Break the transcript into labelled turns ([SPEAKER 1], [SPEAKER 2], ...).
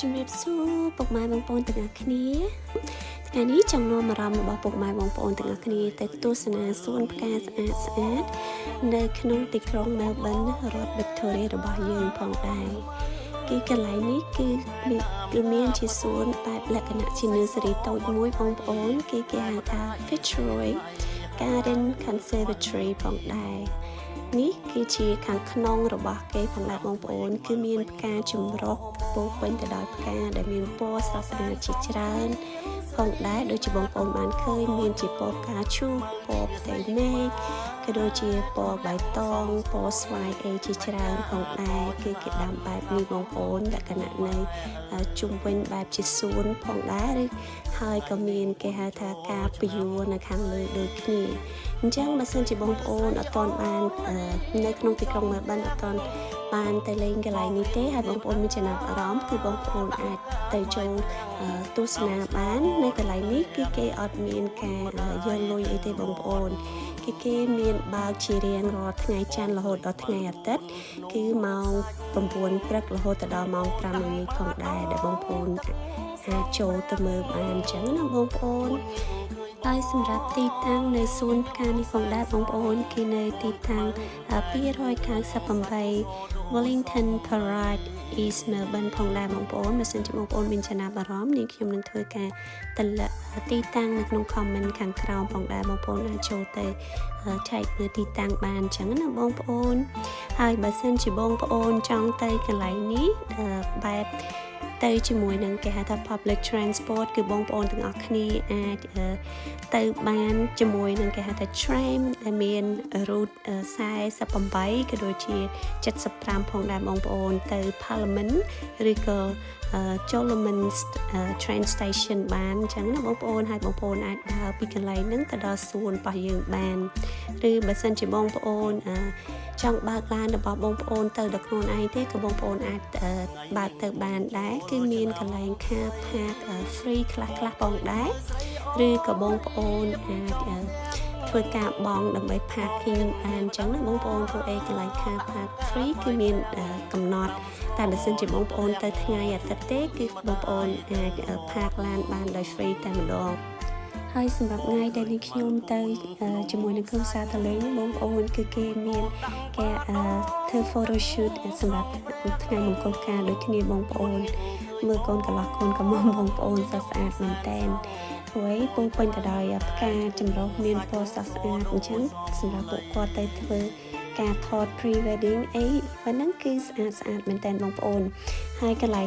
[SPEAKER 1] ជំរាបសួរពុកម៉ែបងប្អូនទាំងអស់គ្នាថ្ងៃនេះចង់នាំអារម្មណ៍របស់ពុកម៉ែបងប្អូនទាំងអស់គ្នាទៅទស្សនាសួនផ្កាស្អាតនៅក្នុងទីក្រុង Melbourne រដ្ឋ Victoria របស់យើងផងដែរគឺកន្លែងនេះគឺមានជាសួនបែបលក្ខណៈជា nursery តូចមួយបងប្អូនគេហៅថា Fitzroy Garden Conservatory ផងដែរនេះគឺជាខាងក្នុងរបស់គេផងដែរបងប្អូនគឺមានផ្កាចម្រុះពោពេញទៅដោយផ្កាដែលមានពណ៌ស្រស់ស្អាតជាច្រើនផងដែរដូចជាបងប្អូនបានឃើញមានជាពណ៌ផ្កាឈូកពណ៌ផ្ទៃមេឃក៏ដូចជាពណ៌បៃតងពណ៌ស្វាយអីជាច្រើនផងដែរគឺគេដាំបែបនេះបងប្អូនលក្ខណៈនៅជុំវិញបែបជាសួនផងដែរឬហើយក៏មានគេហៅថាការពយួរនៅខាងលើដូចគ្នាអញ្ចឹងបើសិនជាបងប្អូនអត់ទាន់បាននៅក្នុងទីក្រុង Melbourne អត់ទាន់បានទៅលេងកន្លែងនេះទេហើយបងប្អូនមានចំណាប់អារម្មណ៍គឺបងប្អូនអាចទៅចូលទស្សនាបាននៅកន្លែងនេះគឺគេអត់មានការយកលុយអីទេបងប្អូនគេមានបើកជារៀងរាល់ថ្ងៃច័ន្ទរហូតដល់ថ្ងៃអាទិត្យគឺម៉ោង9ព្រឹករហូតដល់ម៉ោង5ល្ងាចផងដែរដែលបងប្អូនអាចចូលទៅមើលបានអញ្ចឹងណាបងប្អូនហើយសម្រាប់ទីតាំងនៅសួនផ្កានេះផងដែរបងប្អូនគឺនៅទីតាំង298 Wellington Parade East Melbourne ផងដែរបងប្អូនបើសិនជាបងប្អូនមានចំណាប់អារម្មណ៍នេះខ្ញុំនឹងធ្វើការតម្លាក់ទីតាំងនៅក្នុង comment ខាងក្រោមផងដែរបងប្អូនអាចចូលទៅចែកមើលទីតាំងបានអញ្ចឹងណាបងប្អូនហើយបើសិនជាបងប្អូនចង់ទៅកន្លែងនេះបែបទៅជាមួយនឹងគេហៅថា public transport គឺបងប្អូនទាំងអស់គ្នាអាចទៅបានជាមួយនឹងគេហៅថា tram ដែលមាន route 48ក៏ដូចជា75ផងដែរបងប្អូនទៅ Parliament ឬក៏Joloman train station បានអញ្ចឹងណាបងប្អូនហើយបងប្អូនអាចដើរពីកន្លែងហ្នឹងទៅដល់សួនរបស់យើងបានឬបើសិនជាបងប្អូនចង់បើកឡានរបស់បងប្អូនទៅដល់ខ្លួនឯងទេក៏បងប្អូនអាចបើកទៅបានដែរគឺមានកន្លែង car park free ខ្លះផងដែរឬក៏បងប្អូនអាចធ្វើការបង់ដើម្បី parking បានអញ្ចឹងណាបងប្អូនព្រោះកន្លែង car park free គឺមានកំណត់តែបើសិនជាបងប្អូនទៅថ្ងៃអាទិត្យទេគឺបងប្អូនអាច park ឡានបានដោយ free តែម្ដងហើយសម្រាប់ថ្ងៃដែលនេះខ្ញុំទៅជាមួយនឹងគ្រួសារទៅលេងបងប្អូនគឺគេមានគេធ្វើ photo shoot សម្រាប់ថ្ងៃមង្គលការដូចគ្នាបងប្អូនមើលកូនកន្លោះកូនកំមុំបងប្អូនស្អាតមែនតែនហើយពោពេញទៅដោយផ្កាចម្រុះមានពណ៌ស្រស់ស្អាតអញ្ចឹងសម្រាប់ពួកគាត់ទៅធ្វើការថត pre wedding អីប៉ុណ្ណឹងគឺស្អាតមែនតែនបងប្អូនហើយកន្លែង